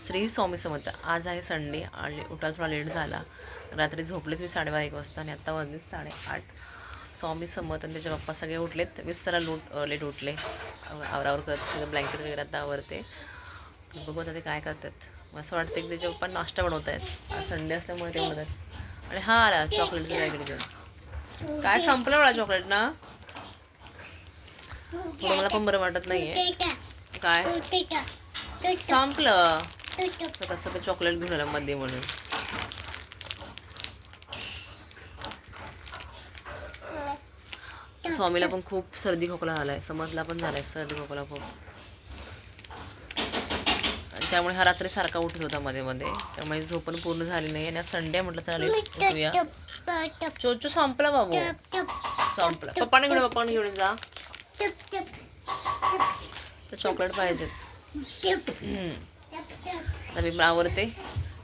श्री स्वामी समर्थ. आज आहे संडे आणि उठायला थोडा लेट झाला. रात्री झोपलेच मी 12:30 वाजता आणि आत्ता वाजले 8:30. स्वामी समर्थ आणि त्याचे पप्पा सगळे उठलेत. मीच जरा लेट उठले. आवरावर करत सगळं ब्लँकेट वगैरे आता आवरते. बघू आता ते काय करतात. मला असं वाटतं की त्याचे पप्पा नाश्ता बनवत आहेत. आज संडे असल्यामुळे ते बनवतात. आणि हा आला चॉकलेटचं पॅकेट घेऊन. काय संपलं मला चॉकलेट ना. थोडं मला पण बरं वाटत नाहीये. काय संपलं कसं काय चॉकलेट घेऊन आलं मध्ये म्हणून. स्वामीला पण खूप सर्दी खोकला झालाय. समजला पण झालाय सर्दी खोकला खूप. त्यामुळे हा रात्री सारखा उठत होता मध्ये मध्ये. त्यामुळे झोप पण पूर्ण झाली नाही. आणि संडे म्हटलं चालेल उठूया. चोचू संपला बाबू. संपला. पप्पाने घेऊन जा. तर चॉकलेट पाहिजेत. तर मी आवरते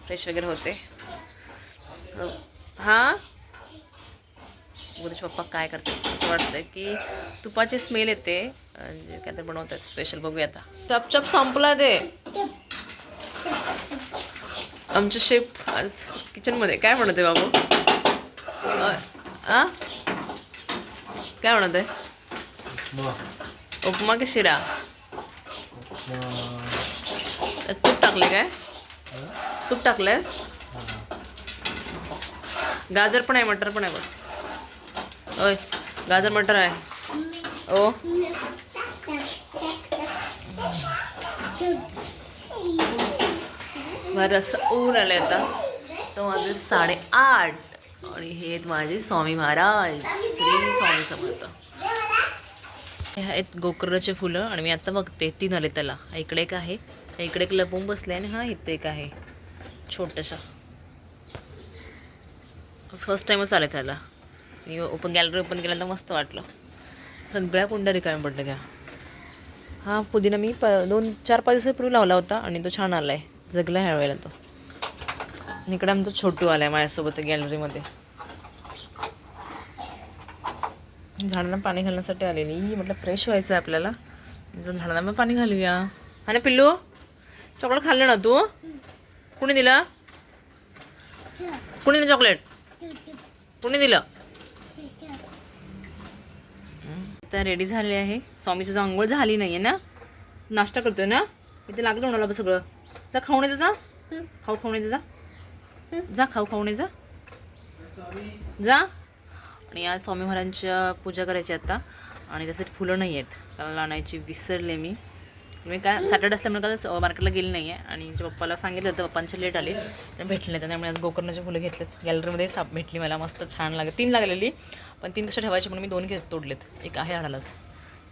फ्रेश वगैरे होते. हां उद्याचे पप्पा काय करतात. असं वाटतं की तुपाची स्मेल येते. म्हणजे काय तर बनवतात स्पेशल. बघूया आता. चपचप संपला ते. आमचे शेफ आज किचनमध्ये. काय बनवते बाबू. काय बनवते. उपमा की शिरा. तूप टाकले काय. तूप टाकलेस. गाजर पण आहे मटर पण आहे बघ. ओय गाजर मटर आहे. ओ बरं ऊन आलं आता. तो माझे 8:30 आणि हे आहेत माझे स्वामी महाराज श्री स्वामी समर्थ. हे आहेत गोकर्णाचे फुलं. आणि मी आता बघते 3 आले त्याला. इकडे एक आहे, इकडे एक लपून बसले आणि हा इथे एक आहे छोटंसं. फर्स्ट टाईमच आले त्याला. गॅलरी ओपन केल्यानंतर मस्त वाटलं. सगळ्या कुंड्या रिकाम्या पडल्या त्या. हा पुदिना मी 4-5 दिवसापूर्वी लावला होता आणि तो छान आला आहे. जगला ह्या वेळेला तो. इकडे आमचा छोटू आला आहे माझ्यासोबत गॅलरीमध्ये. झाडांना पाणी घालण्यासाठी आलेली. म्हटलं फ्रेश व्हायचं आहे आपल्याला. झाडांना मग पाणी घालूया. हा ना पिल्लू. चॉकलेट खाल्लं ना तू. कुणी दिलं. कुणी दिलं चॉकलेट. कुणी दिलं. आता रेडी झाले आहे. स्वामीची आंघोळ झाली नाही आहे ना. नाश्ता करतोय ना. इथे लागलं म्हणाला सगळं. जा खाऊन जा. खाऊन जा. जा खाऊन जा. जा. आणि आज स्वामी महाराजांच्या पूजा करायची आता. आणि त्यासाठी फुलं नाही आहेत. त्याला आणायची विसरले मी. काय सॅटर्डे असल्यामुळे का मार्केटला गेली नाही आहे. आणि तिच्या पप्पाला सांगितलं होतं. पप्पांचे लेट आले तर भेटले नाही. त्यामुळे आज गोकर्णाचे फुलं घेतलेत. गॅलरीमध्ये भेटली मला मस्त छान लागत. 3 लागलेली पण 3 कशा ठेवायची म्हणून मी 2 तोडलेत. एक आहे झाडालाच.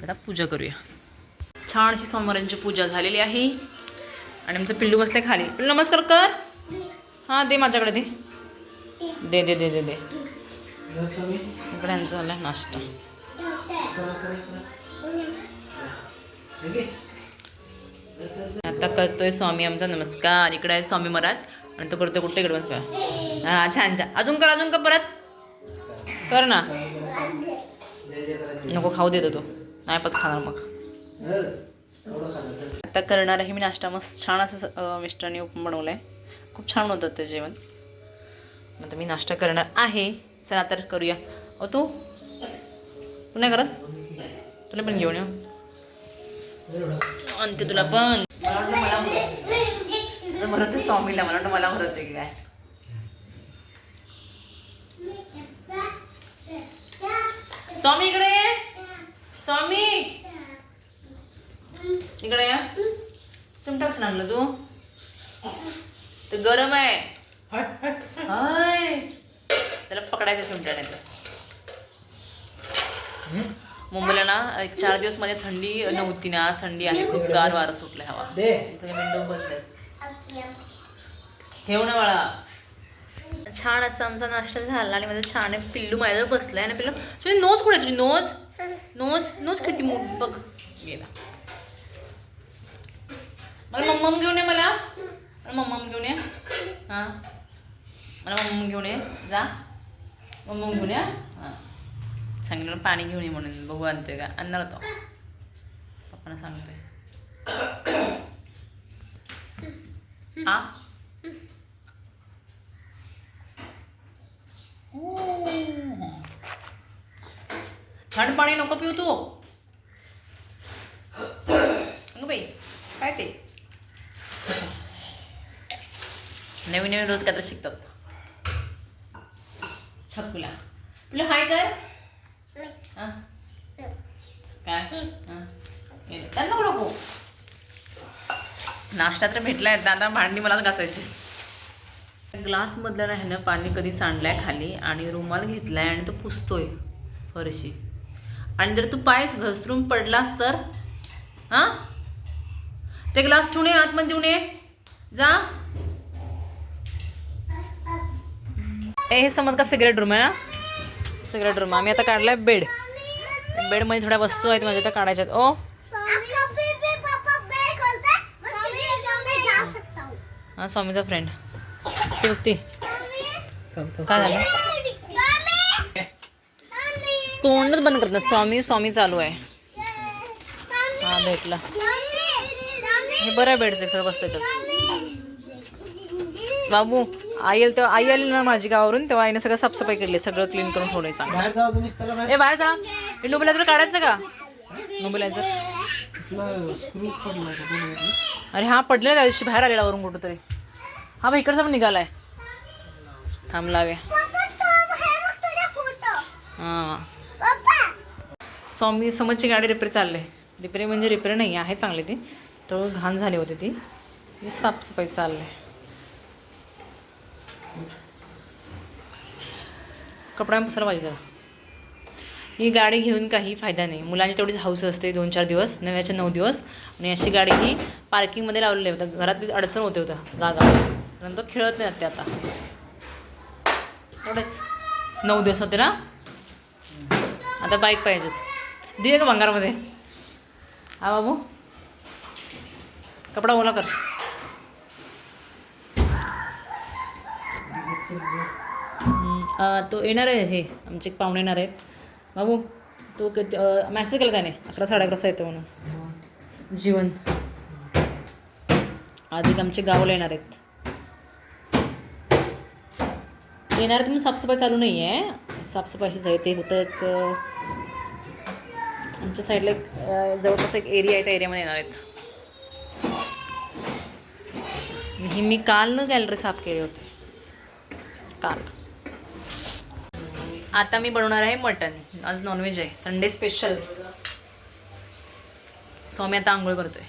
आता पूजा करूया. छान अशी स्वामी महाराजांची पूजा झालेली आहे. आणि आमचं पिल्लू बसले खाली. पिल्लू नमस्कार कर. हां दे माझ्याकडे दे. दे दे दे दे दे. इकडे यांचा झाला नाश्ता. आता करतोय स्वामी आमचा नमस्कार. इकडे आहे स्वामी महाराज आणि तो करतोय कुठे इकडे बसतोय. हां छान छान. अजून कर परत कर ना. नको खाऊ देतो तो. नाही पण खाणार मग. आता करणार आहे मी नाश्ता. मस्त छान असं मिस्टरांनी उपमा बनवलं आहे. खूप छान होतं ते जेवण. आता मी नाश्ता करणार आहे. चला तर करूया. तू नाही करत. तुला पण घेऊन येऊ आणते तुला पण. मला ते स्वामीला मला वाटतं मला म्हणत की काय. स्वामी इकडे ये. स्वामी इकडे या. चिमटा कसं आणलं तू. ते गरम आहे. हाय त्याला पकडायचं चिमट्याने. मुंबईला ना 4 दिवस मध्ये थंडी नव्हती ना. आज थंडी आहे. खूप गार वारं सुटलं. हवा विंडो बंद आहे. ठेव ना बाळा. छान असं आमचा नाश्ता झाला. आणि माझं छान आहे पिल्लू माझ्याजवळ बसलाय. आणि पिल्लू तुझी नोज कुठे आहे. तुझी नोज किती बघ गेला. मला मम्मम घेऊन ये. मला मम्मम घेऊन ये. हां मला मम्मम घेऊन ये. जा मम्मम घेऊन या. हां सांगितलं पाणी घेऊन ये म्हणून. बघू आणतोय का. आणणार होतो पप्पांना सांगतोय. आ थंड पाणी नको पिऊ तू. अगं बाई काय ते नवीन नवीन रोज काहीतरी शिकतात. छकुला तुला हाय कर हा? काय त्यांना नको. नाश्ता तर भेटलाय, दादा भांडी मलाच घासायची. ग्लास मधलं ना ह्यानं पाणी कधी सांडलाय खाली आणि रुमाल घेतलाय आणि तो पुसतोय फरशी. आणि जर तू पाय घसरून पडलास तर हा ते ग्लास ठेवून ये, आतमध्ये ठेवून ये जा. हे समज का सिगरेट रूम आहे ना, सिगरेट रूम. आम्ही आता काढलाय बेड. बेडमध्ये थोड्या वस्तू आहेत माझ्या त्या काढायच्यात. ओ हा स्वामीचा फ्रेंड ती काय झालं तोंडच बंद करत. स्वामी स्वामी चालू आहे. हा भेटला हे बरं आहे. बेड सगळं बस त्याच्यात. बाबू आई येईल तेव्हा, आई आली ना माझी गावावरून तेव्हा आईने सगळं साफसफाई केली, सगळं क्लीन करून ठेवलंय. सांग ए बाहेर जा. हे नुबुलायझर काढायचं का नुबुलायझर? अरे हा पडलेला त्या दिवशी बाहेर आलेला वरून कुठं तरी. हा बा इकडचा पण निघालाय. थांब लाव्या. हां स्वामी समजची गाडी रिपेअर चालले. रिपेअर म्हणजे रिपेअर नाही आहे, चांगली ती. तर घाण झाली होती ती साफसफाई चालले. कपडा पुसायला पाहिजे जरा. ही गाडी घेऊन काही फायदा नाही. मुलांची तेवढीच हाऊस असते 2-4 दिवस, नव्याचे 9 दिवस. आणि अशी गाडी ही पार्किंगमध्ये लावलेली होतं. घरातलीच अडचण होते होतं जागा, नंतर खेळत नाही ते आता. तेवढेच 9 दिवस होते ना. आता बाईक पाहिजेत. दे का भंगारमध्ये. हा बाबू कपडा ओला कर. तो येणार आहे. हे आमचे पाहुणे येणार आहेत. बाबू तो मॅसेज केला त्याने 11-11:30 येतो म्हणून. जीवन आधी आमचे गावाला येणार आहेत. येणार आहेत म्हणून साफसफाई चालू नाही आहे. साफसफाईशीच आहे. ते होतं एक आमच्या साईडला एक जवळपास एक एरिया आहे, त्या एरियामध्ये येणार आहेत. ही मी काल न गॅलरी साफ केले होते काल. आता मी बनवणार आहे मटन. आज नॉनव्हेज आहे, संडे स्पेशल. स्वामी आता आंघोळ करतोय.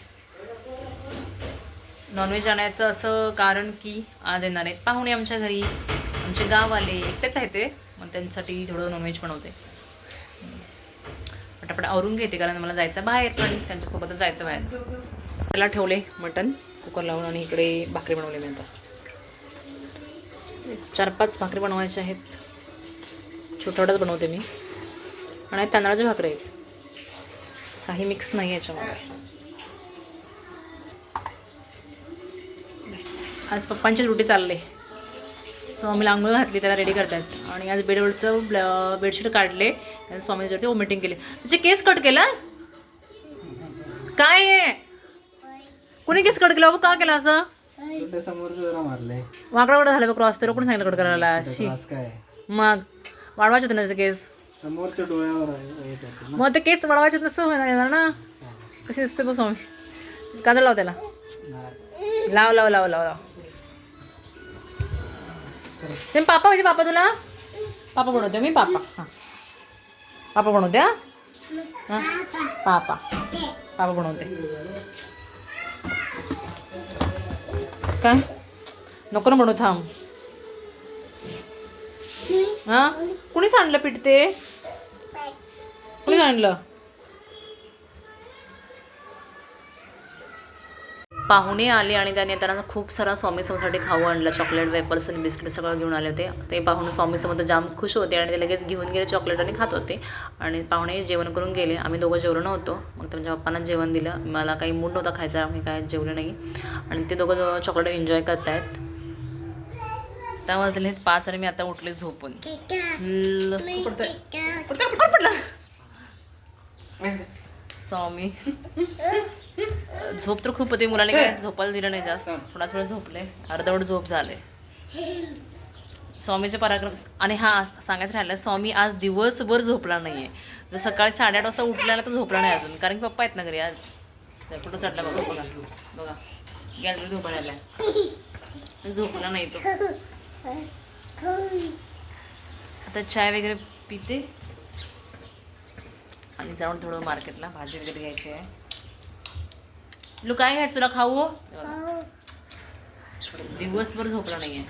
नॉनव्हेज आणायचं असं कारण की आज येणार आहे पाहुणे आमच्या घरी. आमचे गाववाले एकटेच आहे ते, मग त्यांच्यासाठी थोडं नॉनव्हेज बनवते. पटापट आवरून घेते कारण मला जायचं बाहेर, पण त्यांच्यासोबतच जायचं बाहेर. त्याला ठेवले मटन कुकर लावून आणि इकडे भाकरी बनवले मी. आता 4-5 भाकरी बनवायच्या आहेत. छोटावटाच बनवते मी. आणि तांदळाच्या भाकरी आहेत, काही मिक्स नाही याच्यामध्ये. आज पप्पांची ड्युटी चालले. स्वामीला आंघोळ घातली, त्याला रेडी करतात. आणि आज बेडवरचं बेडशीट काढले. त्याने स्वामीच्यावरती वॉमिटिंग केली. त्याचे केस कट केलास काय आहे? कुणी केस कट केला बाबा? का केला असं? वाकडा वाकडा झालं क्रॉस. तर कोण सांगितलं कट करायला? मग वाढवायचे होते ना त्याचे केस. मग ते केस वाढवायचे नसतं येणार ना. कशी दिसते बघ स्वामी. काजळ लाव त्याला. लाव लाव लाव लाव लाव. ते पापा पाहिजे. पापा तुला पापा बनवते मी. पापा हां पापा बनवते. हां पापा पापा बनवते. काय नको ना बनवू. थांब. हां कुणी सांडलं पीठ? ते कुणी सांडलं? पाहुणे आले आणि त्याने त्यांना खूप सारा स्वामी समोरसाठी खाऊ आणलं. चॉकलेट, वेपर्स आणि बिस्किट सगळं घेऊन आले होते. ते पाहुणे स्वामी समोर जाम खुश होते आणि ते लगेच घेऊन गेले चॉकलेट आणि खात होते. आणि पाहुणे जेवण करून गेले. आम्ही दोघं जेवलो नव्हतो. मग त्यांच्या पप्पांना जेवण दिलं. मला काही मूड नव्हता खायचा, मी काय जेवले नाही. आणि ते दोघं चॉकलेट एन्जॉय करत आहेत. त्या वाजले 5 आणि मी आता उठले झोपून. पडला स्वामी झोप तर खूप होती मुलाने, काय झोपायला दिलं नाही जास्त, थोडाच वेळ झोपले, अर्धवट झोप झाले. स्वामीचे पराक्रम. आणि हा सांगायचं राहिलं, स्वामी आज दिवसभर झोपला नाहीये. जो सकाळी 8:30 वाजता उठला ना तो झोपला नाही अजून, कारण की पप्पा आहेत ना घरी आज. कुठं चढला बघा, बघा बघा गॅलरीत उभा राहिला, झोपला नाही तो. आता चाय वगैरे पिते आणि जाऊन थोडं मार्केटला भाजी वगैरे घ्यायची आहे. लू काय घ्यायचं तुला खाऊ हो? दिवसभर झोपला नाहीये.